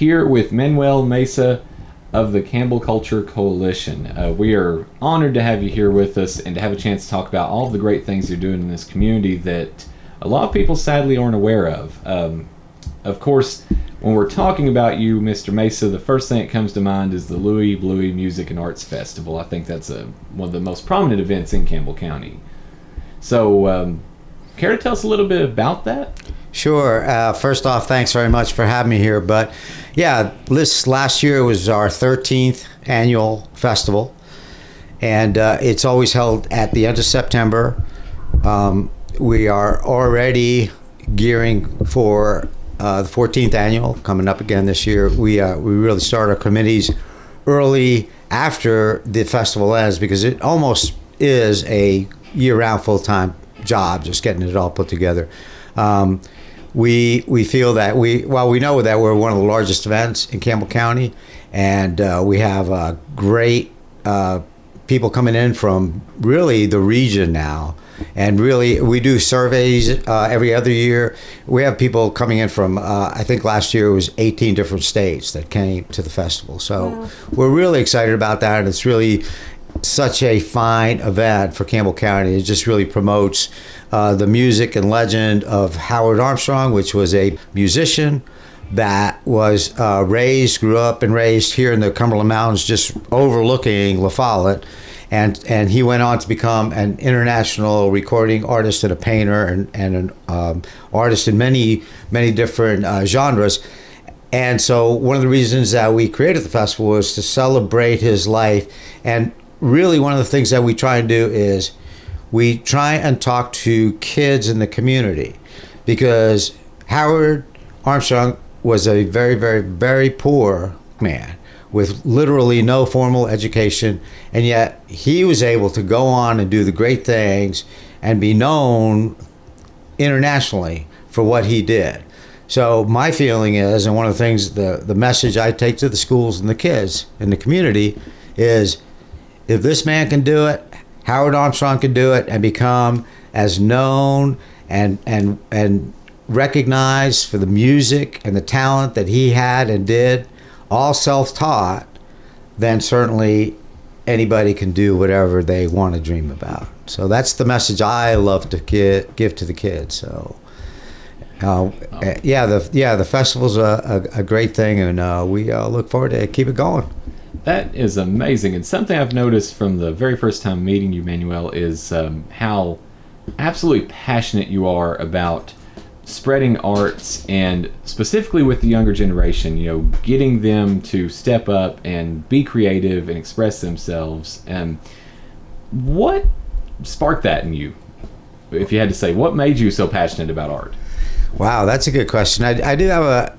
here with Manuel Mesa of the Campbell Culture Coalition. We are honored to have you here with us and to have a chance to talk about all the great things you're doing in this community that a lot of people sadly aren't aware of. Of course, when we're talking about you, Mr. Mesa, the first thing that comes to mind is the Louie Bluey Music and Arts Festival. I think that's one of the most prominent events in Campbell County. So, care to tell us a little bit about that? Sure. First off, thanks very much for having me here. But yeah, this last year was our 13th annual festival, and it's always held at the end of September. We are already gearing for the 14th annual coming up again this year. We really start our committees early after the festival ends because it almost is a year-round full-time job just getting it all put together. We feel that we know that we're one of the largest events in Campbell County, and we have great people coming in from really the region now. And really, we do surveys every other year. We have people coming in from, I think last year it was 18 different states that came to the festival. So wow. We're really excited about that. And it's really such a fine event for Campbell County. It just really promotes the music and legend of Howard Armstrong, which was a musician that was grew up and raised here in the Cumberland Mountains, just overlooking La Follette. And he went on to become an international recording artist and a painter and an artist in many, many different genres. And so one of the reasons that we created the festival was to celebrate his life. And really one of the things that we try and do is we try and talk to kids in the community, because Howard Armstrong was a very, very, very poor man with literally no formal education, and yet he was able to go on and do the great things and be known internationally for what he did. So my feeling is, and one of the things, the message I take to the schools and the kids in the community is, if this man can do it, Howard Armstrong can do it and become as known and recognized for the music and the talent that he had and did, all self-taught, then certainly anybody can do whatever they want to dream about. So that's the message I love to give to the kids. So the festival's a great thing, and we look forward to keep it going. That is amazing. And something I've noticed from the very first time meeting you, Manuel, is how absolutely passionate you are about spreading arts, and specifically with the younger generation, getting them to step up and be creative and express themselves. And what sparked that in you? If you had to say, what made you so passionate about art? Wow, that's a good question. I do have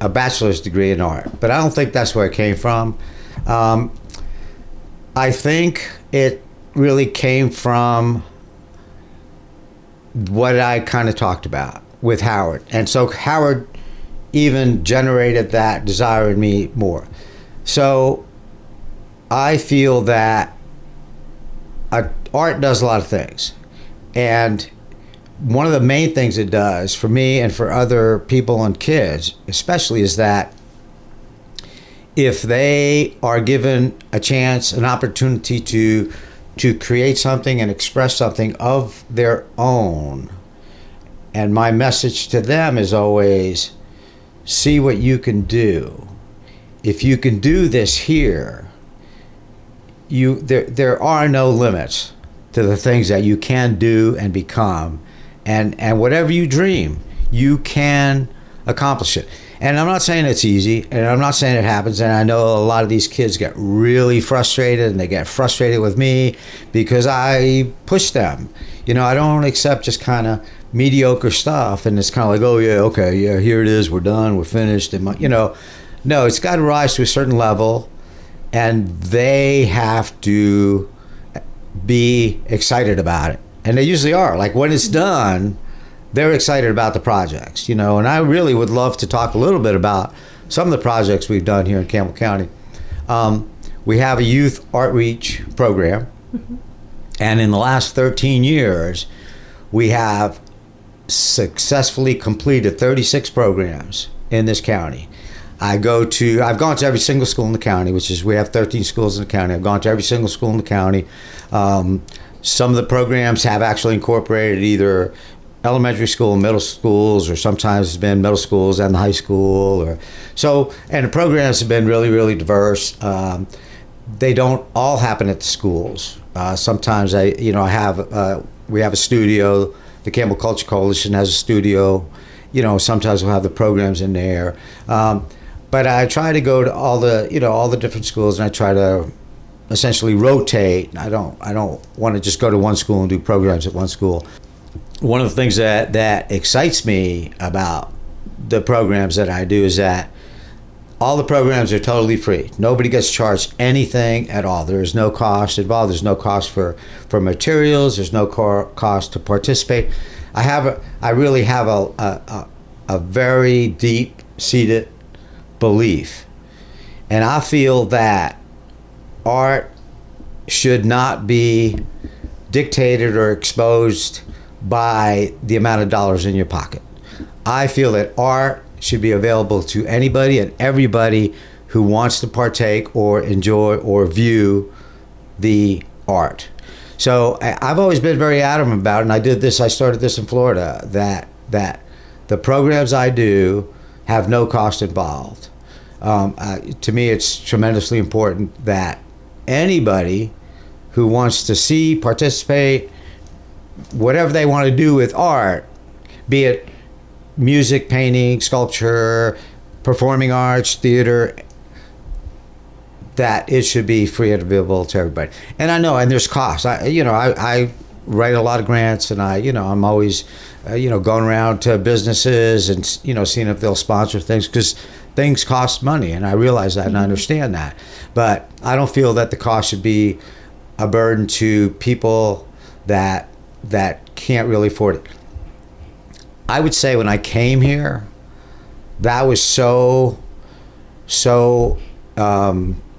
a bachelor's degree in art, but I don't think that's where it came from. I think it really came from what I kind of talked about with Howard. And so Howard even generated that desire in me more. So I feel that art does a lot of things. And one of the main things it does for me and for other people and kids especially is that if they are given a chance, an opportunity to create something and express something of their own, and my message to them is always, see what you can do. If you can do this here, there are no limits to the things that you can do and become. And whatever you dream, you can accomplish it. And I'm not saying it's easy, and I'm not saying it happens, and I know a lot of these kids get really frustrated, and they get frustrated with me because I push them. I don't accept just kind of mediocre stuff, and it's kind of like, oh yeah, okay, yeah, here it is, we're done, we're finished, and no, it's got to rise to a certain level, and they have to be excited about it, and they usually are. Like when it's done, they're excited about the projects, and I really would love to talk a little bit about some of the projects we've done here in Campbell County. We have a youth art reach program, and in the last 13 years, we have successfully completed 36 programs in this county. I've gone to every single school in the county, we have 13 schools in the county. I've gone to every single school in the county. Some of the programs have actually incorporated either elementary school and middle schools, or sometimes it's been middle schools and the high school, and the programs have been really, really diverse. They don't all happen at the schools. Sometimes we have a studio. The Campbell Culture Coalition has a studio. Sometimes we'll have the programs in there. But I try to go to all the different schools, and I try to essentially rotate. I don't want to just go to one school and do programs at one school. One of the things that excites me about the programs that I do is that all the programs are totally free. Nobody gets charged anything at all. There is no cost involved. There's no cost for materials. There's no cost to participate. I really have a very deep-seated belief, and I feel that art should not be dictated or exposed by the amount of dollars in your pocket. I feel that art should be available to anybody and everybody who wants to partake or enjoy or view the art. So I've always been very adamant about it, and I started this in Florida, that the programs I do have no cost involved. To me, it's tremendously important that anybody who wants to see, participate, whatever they want to do with art, be it music, painting, sculpture, performing arts, theater, that it should be free and available to everybody. And I know, and there's costs. I write a lot of grants, and I'm always going around to businesses and seeing if they'll sponsor things, because things cost money, and I realize that and I understand that. But I don't feel that the cost should be a burden to people that can't really afford it. I would say when I came here, that was so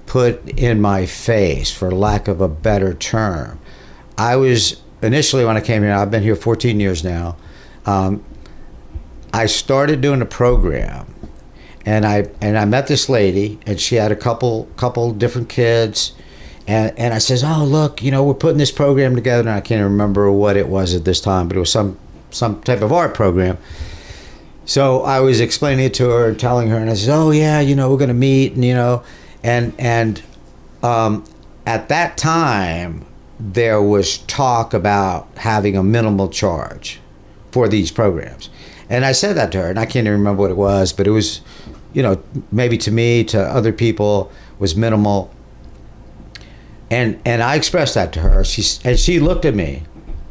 put in my face, for lack of a better term. I was initially, when I came here, I've been here 14 years now, I started doing a program, and I met this lady, and she had a couple different kids, and I says, oh, look, we're putting this program together, and I can't remember what it was at this time, but it was some type of art program. So I was explaining it to her and telling her, and I said, oh yeah, we're going to meet, and at that time there was talk about having a minimal charge for these programs. And I said that to her, and I can't even remember what it was, but it was, maybe to me, to other people, was minimal. And I expressed that to her. She looked at me.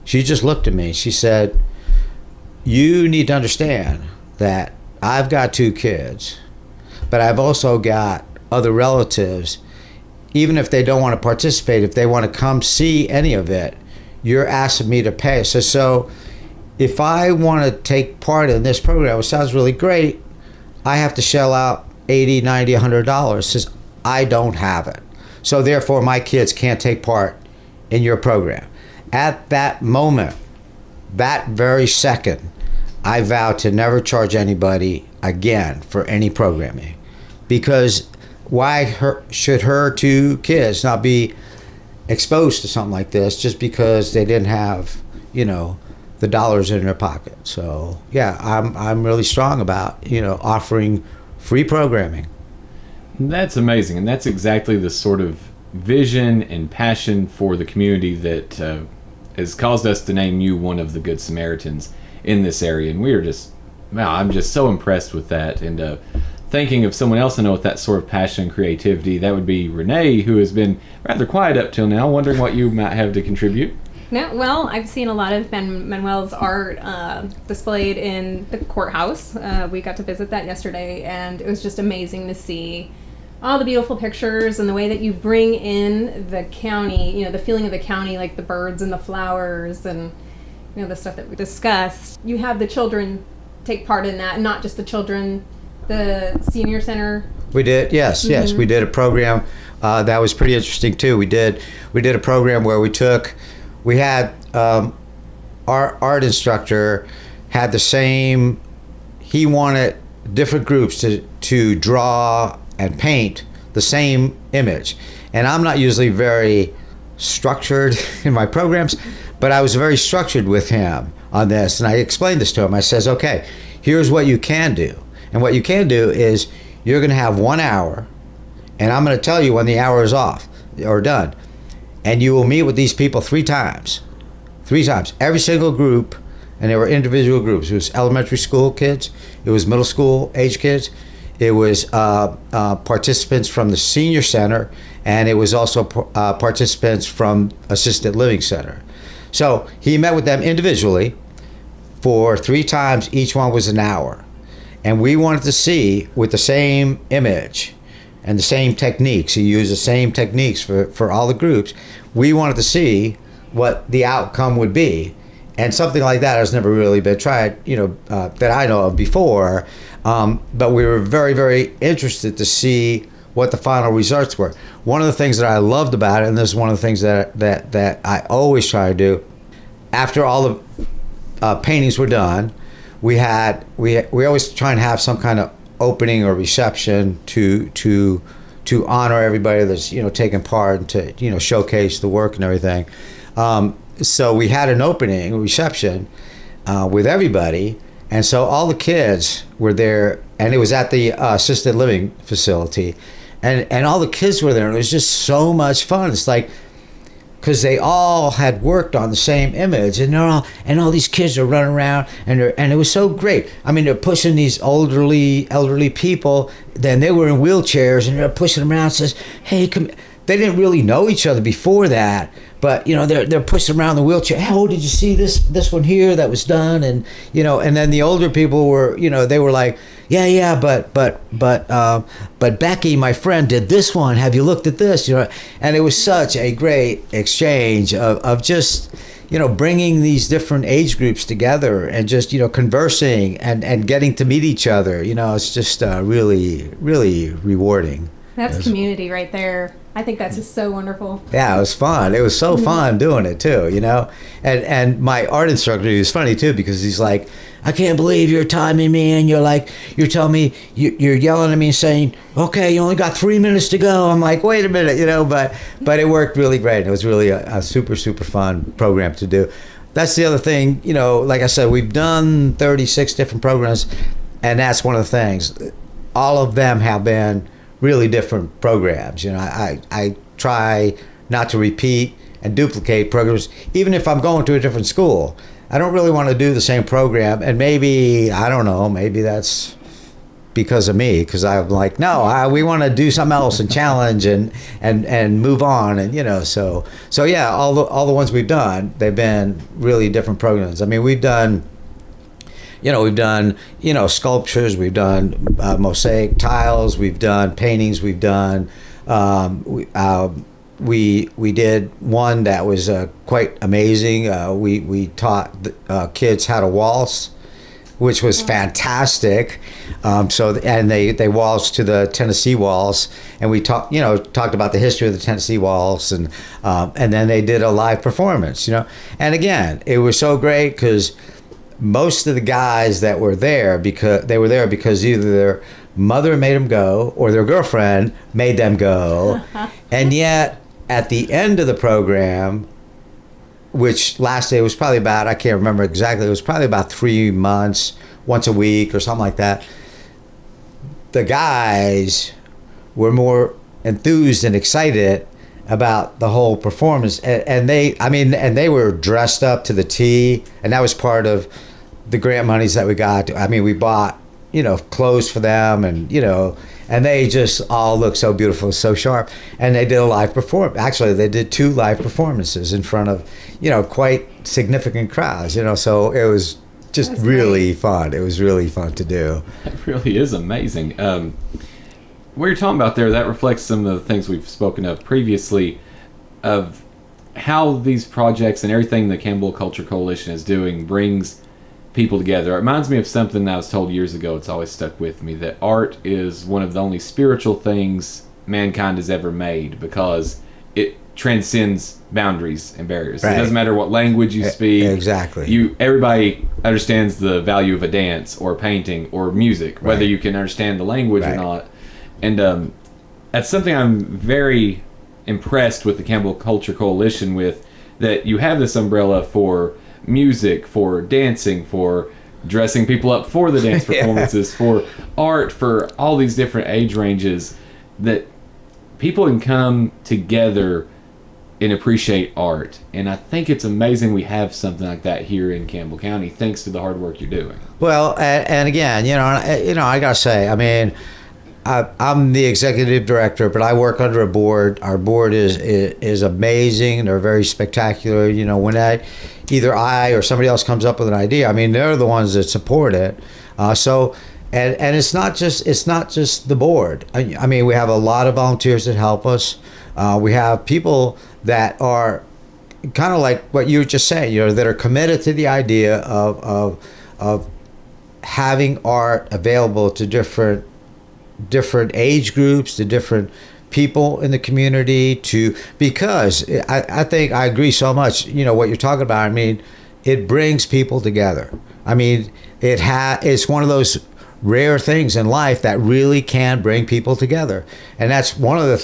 She just looked at me. She said, you need to understand that I've got 2 kids, but I've also got other relatives. Even if they don't want to participate, if they want to come see any of it, you're asking me to pay. So if I want to take part in this program, which sounds really great, I have to shell out $80, $90, $100. Says I don't have it. So therefore my kids can't take part in your program. At that moment, that very second, I vowed to never charge anybody again for any programming, because why should her 2 kids not be exposed to something like this just because they didn't have, the dollars in their pocket? So yeah, I'm really strong about, offering free programming. That's amazing, and that's exactly the sort of vision and passion for the community that has caused us to name you one of the Good Samaritans in this area. And I'm just so impressed with that. And thinking of someone else I know with that sort of passion and creativity, that would be Renee, who has been rather quiet up till now. Wondering what you might have to contribute. No, well, I've seen a lot of Manuel's art displayed in the courthouse. We got to visit that yesterday, and it was just amazing to see all the beautiful pictures and the way that you bring in the county, the feeling of the county, like the birds and the flowers and, the stuff that we discussed. You have the children take part in that, not just the children, the senior center. We did, yes. We did a program that was pretty interesting too. We did a program where we had our art instructor had the same, he wanted different groups to draw and paint the same image. And I'm not usually very structured in my programs, but I was very structured with him on this. And I explained this to him. I says, okay, here's what you can do. And what you can do is you're going to have 1 hour, and I'm going to tell you when the hour is off or done. And you will meet with these people 3 times. 3 times. Every single group, and there were individual groups. It was elementary school kids. It was middle school age kids. It was participants from the senior center, and it was also participants from assisted living center. So he met with them individually for 3 times. Each one was an hour. And we wanted to see, with the same image and the same techniques, he used the same techniques for all the groups, we wanted to see what the outcome would be. And something like that has never really been tried, that I know of before. But we were very, very interested to see what the final results were. One of the things that I loved about it, and this is one of the things that I always try to do, after all the paintings were done, we always try and have some kind of opening or reception to honor everybody that's taken part and to showcase the work and everything. So we had an opening reception with everybody, and so all the kids were there, and it was at the assisted living facility, and all the kids were there, and it was just so much fun. It's like, because they all had worked on the same image, and all these kids are running around, and it was so great. I mean, they're pushing these elderly people. Then they were in wheelchairs, and they're pushing them around. Says, "Hey, come." They didn't really know each other before that, but they're pushing around the wheelchair. Hey, oh, did you see this one here that was done? And and then the older people were, they were like, yeah, but Becky, my friend, did this one. Have you looked at this? And it was such a great exchange of just bringing these different age groups together and just conversing and getting to meet each other. It's just really, really rewarding. That's community right there. I think that's just so wonderful. Yeah, it was fun. It was so fun doing it too, And my art instructor, he was funny too, because he's like, I can't believe you're timing me, and you're telling me, you're yelling at me and saying, okay, you only got 3 minutes to go. I'm like, wait a minute, but it worked really great. It was really a super, super fun program to do. That's the other thing, like I said, we've done 36 different programs, and that's one of the things. All of them have been really different programs. I try not to repeat and duplicate programs, even if I'm going to a different school. I don't really want to do the same program, and maybe, I don't know, maybe that's because of me, because I'm like, no, we want to do something else and challenge and move on, and so yeah, all the ones we've done, they've been really different programs. I mean, we've done sculptures, we've done mosaic tiles, we've done paintings, we've done, we did one that was quite amazing. We taught kids how to waltz, which was fantastic. And they waltzed to the Tennessee Waltz, and we talked about the history of the Tennessee Waltz, and then they did a live performance, And again, it was so great because most of the guys that were there, because either their mother made them go or their girlfriend made them go. And yet at the end of the program, which lasted, it was probably about, I can't remember exactly, it was probably about 3 months, once a week or something like that, the guys were more enthused and excited about the whole performance, and they were dressed up to the T, and that was part of the grant monies that we got. I mean, we bought clothes for them, and and they just all looked so beautiful, so sharp. And they did a live performance. Actually, they did 2 live performances in front of quite significant crowds. So it was just really fun. It was really fun to do. It really is amazing. What you're talking about there, that reflects some of the things we've spoken of previously, of how these projects and everything the Campbell Culture Coalition is doing brings people together. It reminds me of something that I was told years ago. It's always stuck with me, that art is one of the only spiritual things mankind has ever made, because it transcends boundaries and barriers. Right. It doesn't matter what language you speak. Exactly. Everybody understands the value of a dance or a painting or music, whether you can understand the language or not. And that's something I'm very impressed with the Campbell Culture Coalition with, that you have this umbrella for music, for dancing, for dressing people up for the dance performances, for art, for all these different age ranges, that people can come together and appreciate art. And I think it's amazing we have something like that here in Campbell County, thanks to the hard work you're doing. Well, and again, I gotta say, I mean, I'm the executive director, but I work under a board. Our board is amazing. They're very spectacular. When either I or somebody else comes up with an idea, I mean, they're the ones that support it. And it's not just the board. I mean, we have a lot of volunteers that help us. We have people that are kind of like what you were just saying, that are committed to the idea of having art available to different age groups, to different people in the community, because I think I agree so much, what you're talking about. I mean, it brings people together. I mean, it's one of those rare things in life that really can bring people together. And that's one of the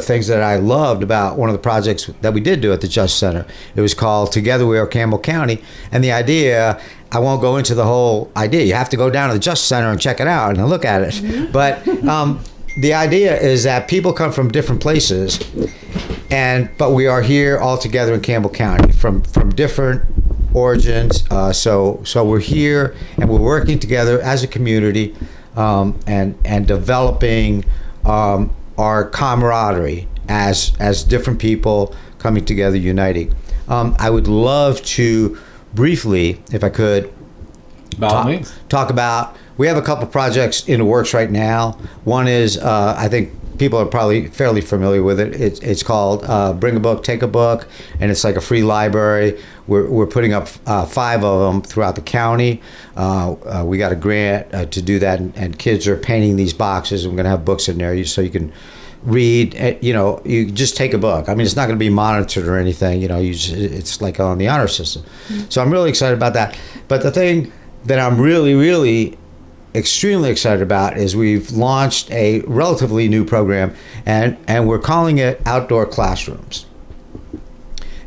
things that I loved about one of the projects that we did do at the Justice Center. It was called Together We Are Campbell County. And the idea, I won't go into the whole idea. You have to go down to the Justice Center and check it out and look at it. Mm-hmm. But the idea is that people come from different places, but we are here all together in Campbell County from different origins. So we're here and we're working together as a community, and developing our camaraderie as different people coming together, uniting. I would love to briefly, if I could, talk about, we have a couple projects in the works right now. One is, I think people are probably fairly familiar with it. It's called Bring a Book, Take a Book, and it's like a free library. We're putting up 5 of them throughout the county. We got a grant to do that, and kids are painting these boxes. We're going to have books in there so you can read. You just take a book. I mean, it's not going to be monitored or anything. It's like on the honor system. Mm-hmm. So I'm really excited about that. But the thing that I'm really, really extremely excited about is we've launched a relatively new program, and we're calling it Outdoor Classrooms.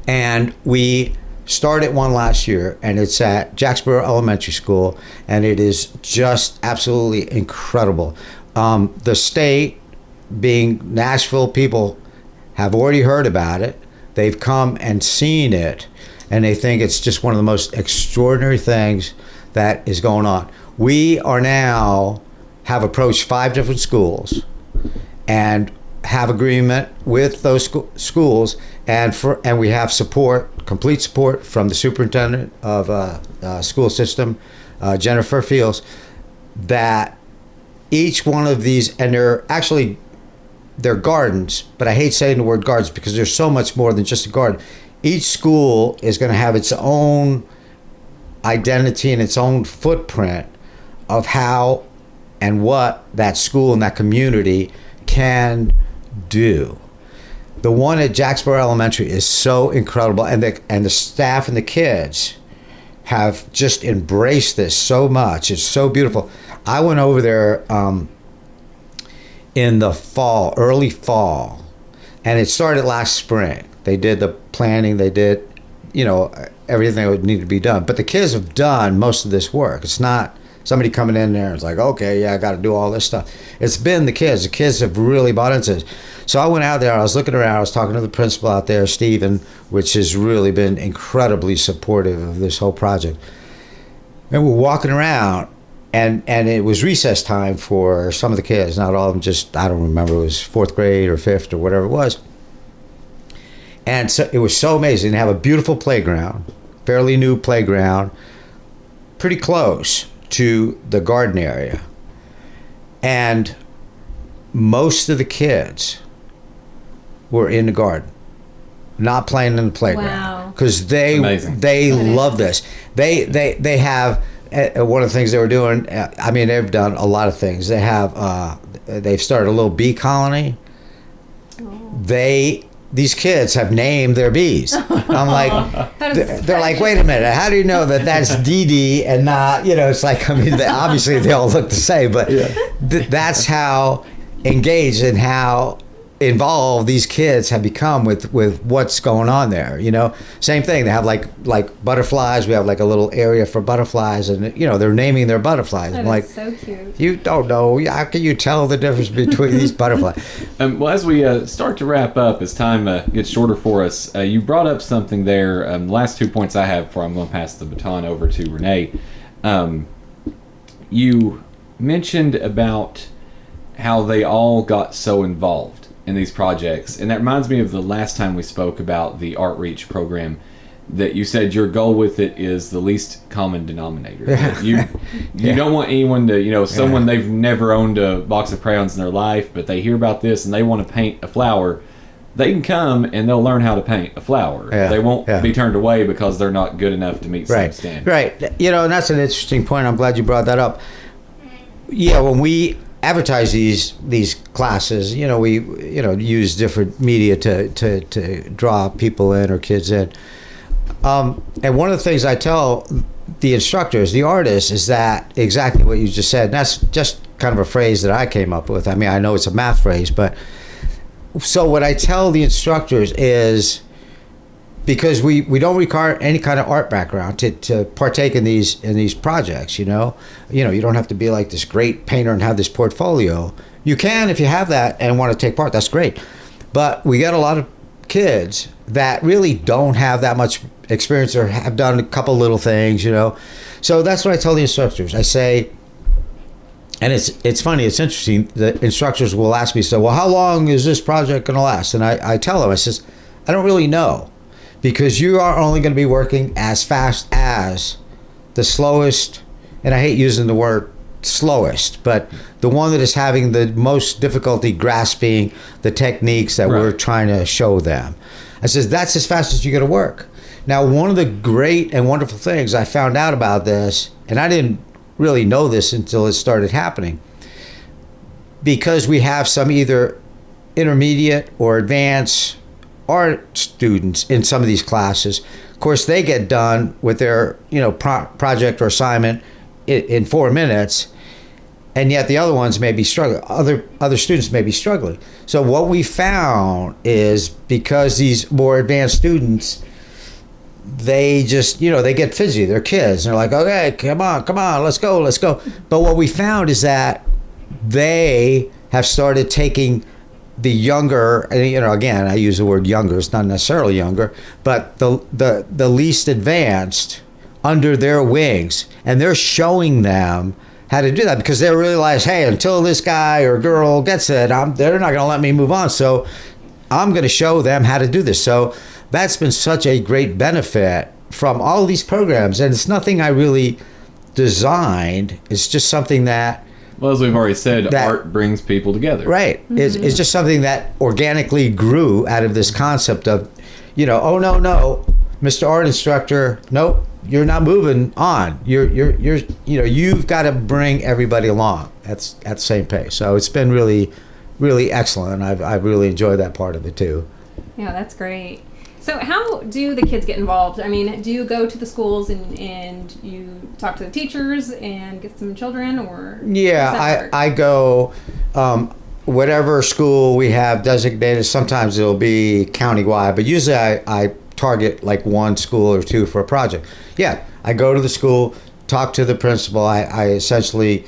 And we started one last year, and it's at Jacksboro Elementary School, and it is just absolutely incredible. The state, being Nashville people, have already heard about it. They've come and seen it, and they think it's just one of the most extraordinary things that is going on. We are now have approached 5 different schools and have agreement with those schools, and we have complete support from the superintendent of school system, Jennifer Fields, that each one of these, and they're gardens, but I hate saying the word gardens because there's so much more than just a garden. Each school is going to have its own identity and its own footprint of how and what that school and that community can do. The one at Jacksboro Elementary is so incredible, and the staff and the kids have just embraced this so much. It's so beautiful. I went over there in the fall, early fall, and it started last spring. They did the planning, they did, everything that would need to be done. But the kids have done most of this work. It's not somebody coming in there and it's like, okay, yeah, I got to do all this stuff. It's been the kids. The kids have really bought into it. So I went out there, I was looking around, I was talking to the principal out there, Stephen, which has really been incredibly supportive of this whole project. And we're walking around, and it was recess time for some of the kids, not all of them, just, I don't remember, it was 4th grade or 5th or whatever it was. And so it was so amazing. They have a beautiful playground, fairly new playground, pretty close to the garden area. And most of the kids were in the garden, not playing in the playground, because they love this. They have one of the things they were doing. I mean, they've done a lot of things. They've started a little bee colony. Oh. They these kids have named their bees. I'm like, they're like, wait a minute, how do you know that that's Dee Dee and not, it's like, I mean, obviously they all look the same, but that's how engaged and how involved these kids have become with what's going on there. Same thing, they have like butterflies. We have like a little area for butterflies, and they're naming their butterflies. I'm like, so cute. You don't know, how can you tell the difference between these butterflies? Well, as we start to wrap up, as time gets shorter for us, you brought up something there. The last 2 points I have before I'm going to pass the baton over to Renee. You mentioned about how they all got so involved in these projects, and that reminds me of the last time we spoke about the Art Reach program, that you said your goal with it is the least common denominator. You don't want anyone to, someone they've never owned a box of crayons in their life, but they hear about this and they want to paint a flower. They can come and they'll learn how to paint a flower. They won't be turned away because they're not good enough to meet some standards. Right. And that's an interesting point. I'm glad you brought that up. Yeah, when we advertise these classes, we use different media to draw people in or kids in. And one of the things I tell the instructors, the artists, is that exactly what you just said. And that's just kind of a phrase that I came up with. I mean, I know it's a math phrase, but so what I tell the instructors is, because we don't require any kind of art background to partake in these projects, you don't have to be like this great painter and have this portfolio. You can, if you have that and want to take part, that's great. But we get a lot of kids that really don't have that much experience or have done a couple little things, So that's what I tell the instructors. I say, and it's funny, it's interesting, the instructors will ask me, so, well, how long is this project going to last? And I tell them, I says, I don't really know. Because you are only going to be working as fast as the slowest, and I hate using the word slowest, but the one that is having the most difficulty grasping the techniques that we're trying to show them. I says, that's as fast as you're going to work. Now, one of the great and wonderful things I found out about this, and I didn't really know this until it started happening, because we have some either intermediate or advanced art students in some of these classes. Of course, they get done with their project or assignment in 4 minutes, and yet the other ones may be struggling. Other students may be struggling. So what we found is, because these more advanced students, they just they get fidgety. They're kids. They're like, okay, come on, let's go. But what we found is that they have started taking the younger, again, I use the word younger, it's not necessarily younger, but the least advanced under their wings, and they're showing them how to do that, because they realize, hey, until this guy or girl gets it, they're not going to let me move on, so I'm going to show them how to do this. So that's been such a great benefit from all of these programs, and it's nothing I really designed. It's just something that, well, as we've already said, art brings people together. Right. Mm-hmm. It's just something that organically grew out of this concept of, oh, no, Mr. Art Instructor, nope, you're not moving on. You've got to bring everybody along at the same pace. So it's been really, really excellent. I've really enjoyed that part of it too. Yeah, that's great. So how do the kids get involved? I mean, do you go to the schools and you talk to the teachers and get some children, or? Yeah, I go, whatever school we have designated. Sometimes it'll be countywide, but usually I target like one school or two for a project. Yeah, I go to the school, talk to the principal. I essentially,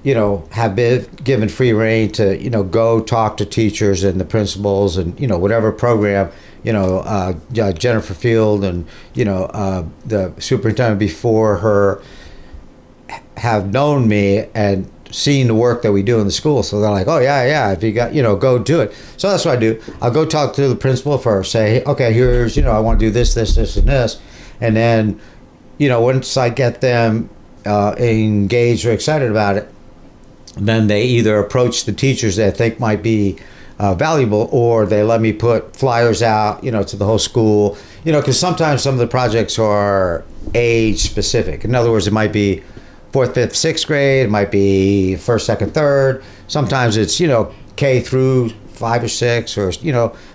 have been given free reign to, go talk to teachers and the principals and, whatever program, Jennifer Field and, the superintendent before her have known me and seen the work that we do in the school. So they're like, oh, yeah, if you got, go do it. So that's what I do. I'll go talk to the principal first, say, okay, here's, I want to do this, and this. And then, once I get them engaged or excited about it, then they either approach the teachers they think might be valuable, or they let me put flyers out, to the whole school, because sometimes some of the projects are age specific. In other words, it might be 4th, 5th, 6th grade, it might be 1st, 2nd, 3rd. Sometimes it's, K through 5 or 6, or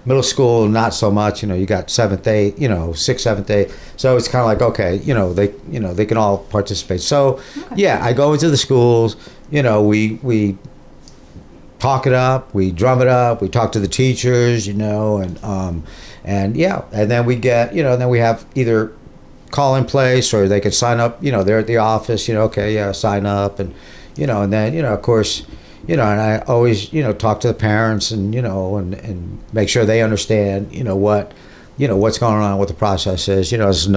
middle school not so much. You got 7th, 8th, 6th, 7th, 8th. So it's kind of like, okay, they can all participate. So yeah, I go into the schools. We talk it up, we drum it up, we talk to the teachers, and yeah, and then we get, then we have either call in place, or they can sign up, they're at the office, okay, yeah, sign up, and and then of course, and I always talk to the parents, and and make sure they understand what's going on, what the process is. It's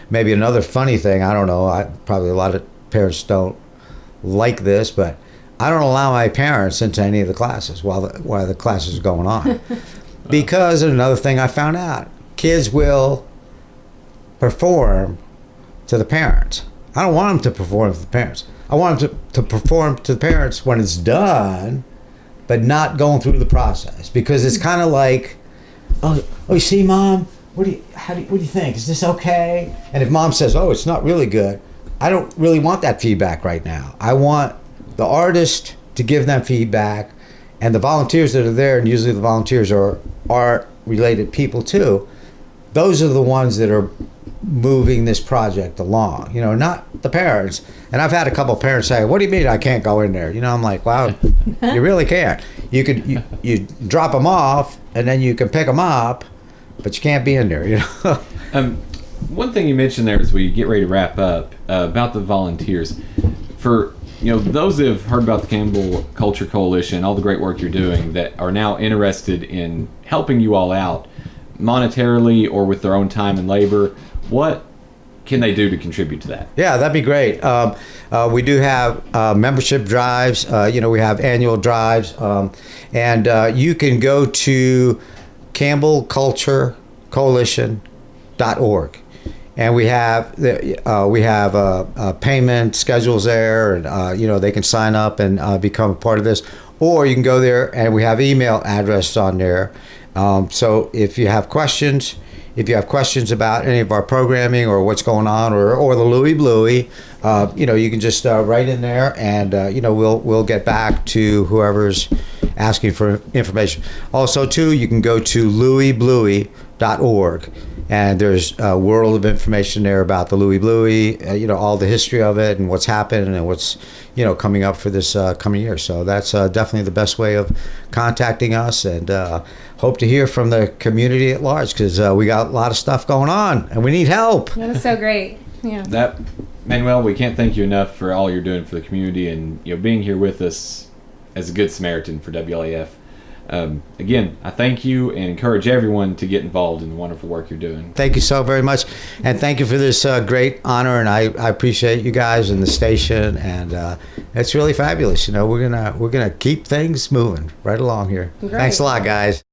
maybe another funny thing, I don't know, probably a lot of parents don't like this, but I don't allow my parents into any of the classes while the classes are going on. Because another thing I found out, kids will perform to the parents. I don't want them to perform to the parents. I want them to perform to the parents when it's done, but not going through the process. Because it's kind of like, oh, you see, Mom, what do you think? Is this okay? And if Mom says, oh, it's not really good, I don't really want that feedback right now. I want the artist to give them feedback, and the volunteers that are there, and usually the volunteers are art-related people too, those are the ones that are moving this project along, not the parents. And I've had a couple of parents say, what do you mean I can't go in there? I'm like, wow, you really can't. You drop them off, and then you can pick them up, but you can't be in there, One thing you mentioned there as we get ready to wrap up, about the volunteers. For those that have heard about the Campbell Culture Coalition, all the great work you're doing, that are now interested in helping you all out monetarily or with their own time and labor, what can they do to contribute to that? Yeah, that'd be great. We do have membership drives. We have annual drives, and you can go to campbellculturecoalition.org. And we have payment schedules there, and they can sign up and become a part of this. Or you can go there, and we have email address on there. So if you have questions about any of our programming or what's going on, or the Louie Bluey, you can just write in there, and we'll get back to whoever's asking for information. Also, too, you can go to louisbluey.org. And there's a world of information there about the Louie Bluey, all the history of it and what's happened and what's, coming up for this coming year. So that's definitely the best way of contacting us, and hope to hear from the community at large, because we got a lot of stuff going on and we need help. That is so great. Yeah. Manuel, we can't thank you enough for all you're doing for the community, and being here with us as a good Samaritan for WLAF. Again, I thank you and encourage everyone to get involved in the wonderful work you're doing. Thank you so very much, and thank you for this great honor, and I appreciate you guys and the station, and it's really fabulous. We're gonna keep things moving right along here. Great. Thanks a lot, guys.